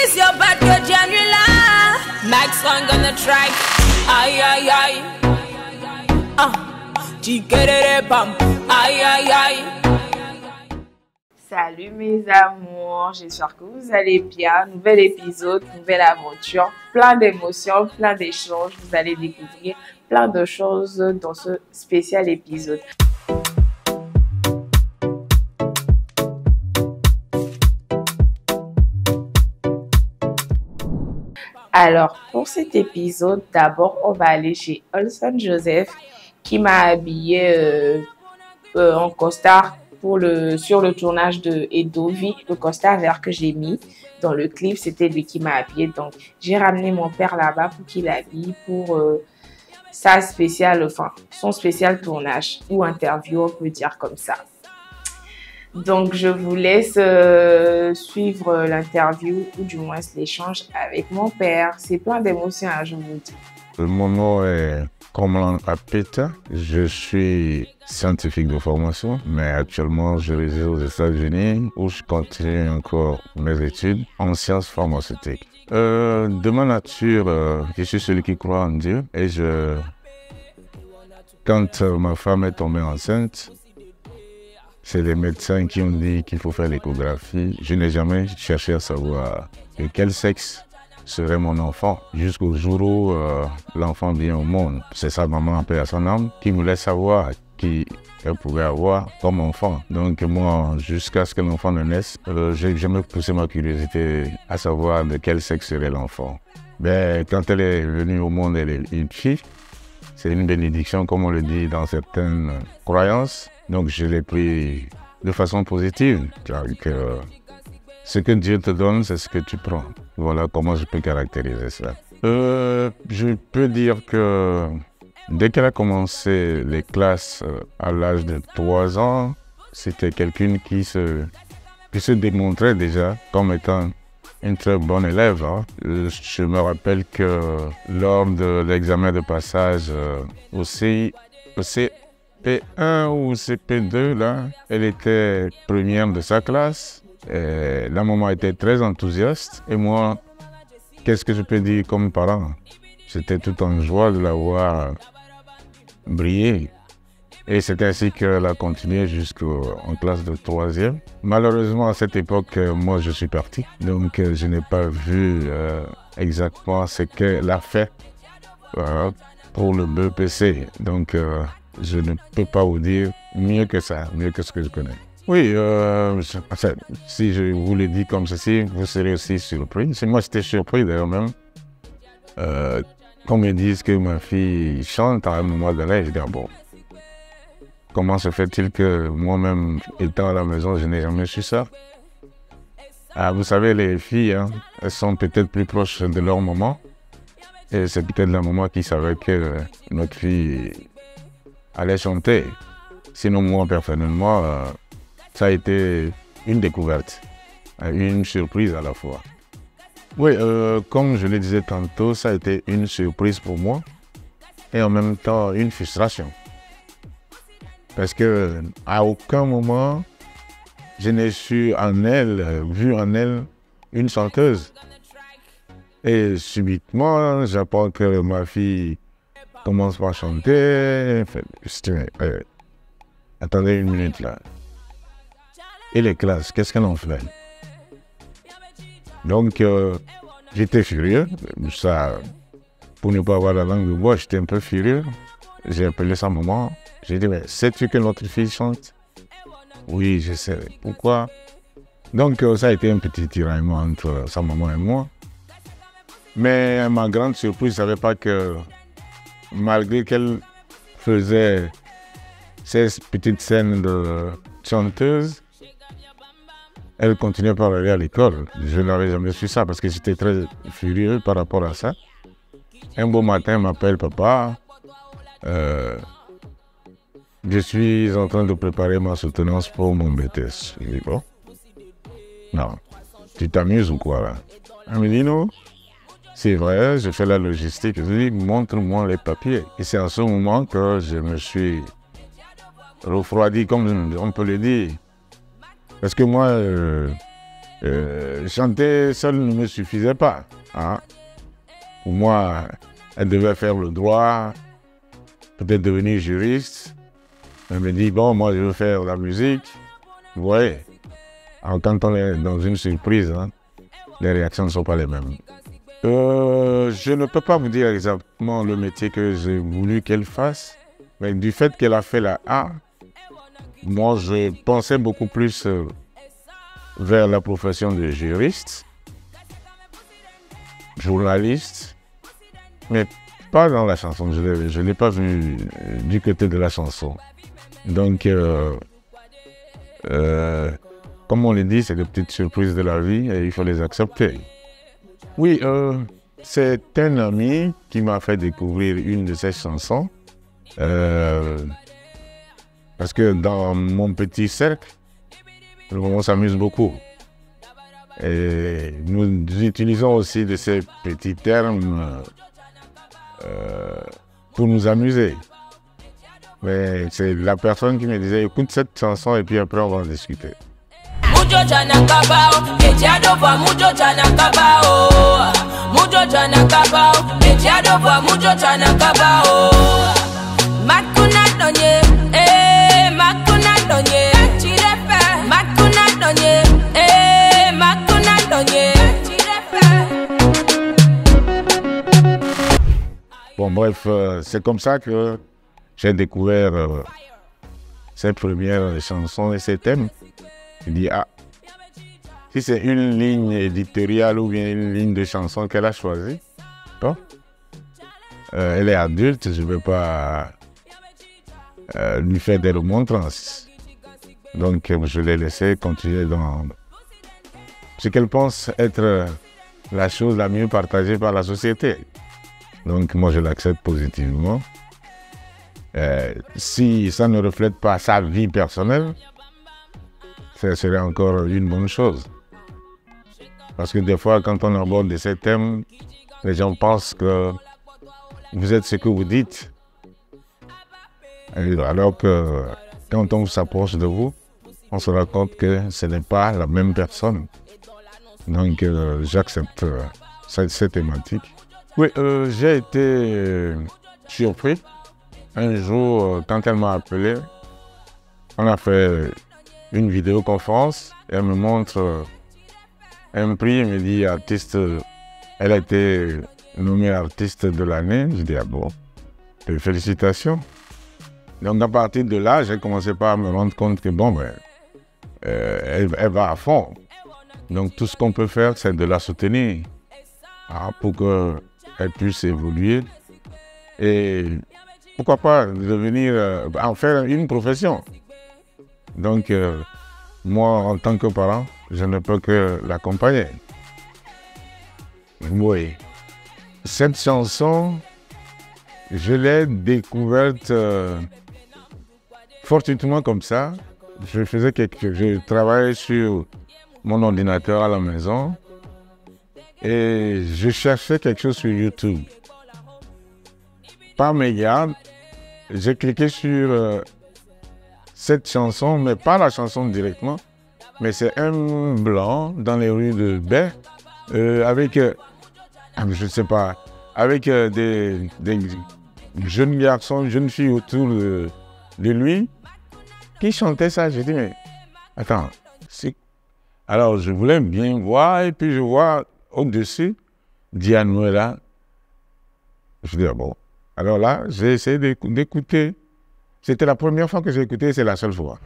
It's your bad girl Januela. Max on the track. Aïe aïe aïe. Pam. Aïe aïe aïe. Salut mes amours, j'espère que vous allez bien. Nouvel épisode, nouvelle aventure, plein d'émotions, plein d'échanges. Vous allez découvrir plein de choses dans ce spécial épisode. Alors, pour cet épisode, d'abord, on va aller chez Olson Joseph qui m'a habillée en costard sur le tournage de Edovi, le costard vert que j'ai mis dans le clip, c'était lui qui m'a habillée. Donc, j'ai ramené mon père là-bas pour qu'il l'habille pour son spécial tournage ou interview, on peut dire comme ça. Donc, je vous laisse suivre l'interview ou du moins l'échange avec mon père. C'est plein d'émotions, hein, je vous dis. Mon nom est Komlan Apeta. Je suis scientifique de formation, mais actuellement, je réside aux États-Unis où je continue encore mes études en sciences pharmaceutiques. De ma nature, je suis celui qui croit en Dieu et quand ma femme est tombée enceinte, c'est les médecins qui ont dit qu'il faut faire l'échographie. Je n'ai jamais cherché à savoir de quel sexe serait mon enfant jusqu'au jour où l'enfant vient au monde. C'est sa maman, paix à son âme, qui voulait savoir qui elle pouvait avoir comme enfant. Donc moi, jusqu'à ce que l'enfant ne naisse, j'ai jamais poussé ma curiosité à savoir de quel sexe serait l'enfant. Mais quand elle est venue au monde, elle est une fille. C'est une bénédiction, comme on le dit dans certaines croyances. Donc je l'ai pris de façon positive. Ce que Dieu te donne, c'est ce que tu prends. Voilà comment je peux caractériser ça. Je peux dire que dès qu'elle a commencé les classes à l'âge de 3 ans, c'était quelqu'un qui se démontrait déjà comme étant une très bonne élève. Hein. Je me rappelle que lors de l'examen de passage au CP1 ou CP2, là, elle était première de sa classe. Et la maman était très enthousiaste. Et moi, qu'est-ce que je peux dire comme parent? J'étais tout en joie de la voir briller. Et c'est ainsi qu'elle a continué jusqu'en classe de 3e. Malheureusement, à cette époque, moi, je suis parti. Donc, je n'ai pas vu exactement ce qu'elle a fait pour le BEPC. Donc, je ne peux pas vous dire mieux que ça, mieux que ce que je connais. Oui, si je vous le dis comme ceci, vous serez aussi surpris. Moi, j'étais surpris d'ailleurs même. Quand ils me disent que ma fille chante à un moment donné, je dis bon, comment se fait-il que moi-même, étant à la maison, je n'ai jamais su ça? Vous savez, les filles, hein, elles sont peut-être plus proches de leur maman. Et c'est peut-être la maman qui savait que notre fille allait chanter. Sinon, moi, personnellement, ça a été une découverte, une surprise à la fois. Oui, comme je le disais tantôt, ça a été une surprise pour moi et en même temps une frustration. Parce que à aucun moment, je n'ai vu en elle une chanteuse. Et subitement, j'apprends que ma fille commence par chanter. Attendez une minute là. Et les classes, qu'est-ce qu'elle en fait? Donc, j'étais furieux. Ça, pour ne pas avoir la langue de bois, j'étais un peu furieux. J'ai appelé sa maman. J'ai dit, mais sais-tu que notre fille chante? Oui, je sais. Pourquoi? Donc, ça a été un petit tiraillement entre sa maman et moi. Mais à ma grande surprise, je ne savais pas que malgré qu'elle faisait ces petites scènes de chanteuse, elle continuait par aller à l'école. Je n'avais jamais su ça parce que j'étais très furieux par rapport à ça. Un beau matin, elle m'appelle papa. Je suis en train de préparer ma soutenance pour mon BTS. Je dis bon. Non. Tu t'amuses ou quoi là? Elle me dit non. C'est vrai, je fais la logistique. Je lui dis montre-moi les papiers. Et c'est à ce moment que je me suis refroidi, comme on peut le dire. Parce que moi, Chanter seul ne me suffisait pas. Hein. Pour moi, elle devait faire le droit, peut-être devenir juriste. Elle me dit, bon, moi je veux faire la musique. Vous voyez, alors, quand on est dans une surprise, hein, les réactions ne sont pas les mêmes. Je ne peux pas vous dire exactement le métier que j'ai voulu qu'elle fasse, mais du fait qu'elle a fait la A, moi je pensais beaucoup plus vers la profession de juriste, journaliste, mais pas dans la chanson. Je ne l'ai pas vu du côté de la chanson. Donc, comme on le dit, c'est des petites surprises de la vie et il faut les accepter. Oui, c'est un ami qui m'a fait découvrir une de ses chansons. Parce que dans mon petit cercle, on s'amuse beaucoup. Et nous utilisons aussi de ces petits termes pour nous amuser. Mais c'est la personne qui me disait, écoute cette chanson et puis après on va en discuter. Bon bref, c'est comme ça que j'ai découvert ses premières chansons et ses thèmes. Je dis, ah, si c'est une ligne éditoriale ou bien une ligne de chansons qu'elle a choisie, bon, elle est adulte, je ne vais pas lui faire des remontrances. Donc je l'ai laissé continuer dans ce qu'elle pense être la chose la mieux partagée par la société. Donc moi je l'accepte positivement. Si ça ne reflète pas sa vie personnelle, ça serait encore une bonne chose. Parce que des fois, quand on aborde ces thèmes, les gens pensent que vous êtes ce que vous dites. Alors que quand on s'approche de vous, on se rend compte que ce n'est pas la même personne. Donc j'accepte cette thématique. Oui, j'ai été surpris. Un jour, quand elle m'a appelé, on a fait une vidéoconférence et elle me montre un prix, elle me dit artiste, elle a été nommée artiste de l'année. Je dis ah bon, félicitations. Donc à partir de là, j'ai commencé par me rendre compte que bon, ben, elle va à fond. Donc tout ce qu'on peut faire, c'est de la soutenir pour qu'elle puisse évoluer. Et pourquoi pas devenir, en faire une profession. Donc, moi, en tant que parent, je ne peux que l'accompagner. Oui. Cette chanson, je l'ai découverte fortuitement comme ça. Je travaillais sur mon ordinateur à la maison et je cherchais quelque chose sur YouTube. Par mégarde, j'ai cliqué sur cette chanson, mais pas la chanson directement, mais c'est un blanc dans les rues de Bay, avec, je ne sais pas, avec des jeunes garçons, jeunes filles autour de lui, qui chantaient ça. J'ai dit, mais attends, alors je voulais bien voir, et puis je vois au-dessus, Dianuela. Je dis, ah bon. Alors là, j'ai essayé d'écouter. C'était la première fois que j'ai écouté, c'est la seule fois.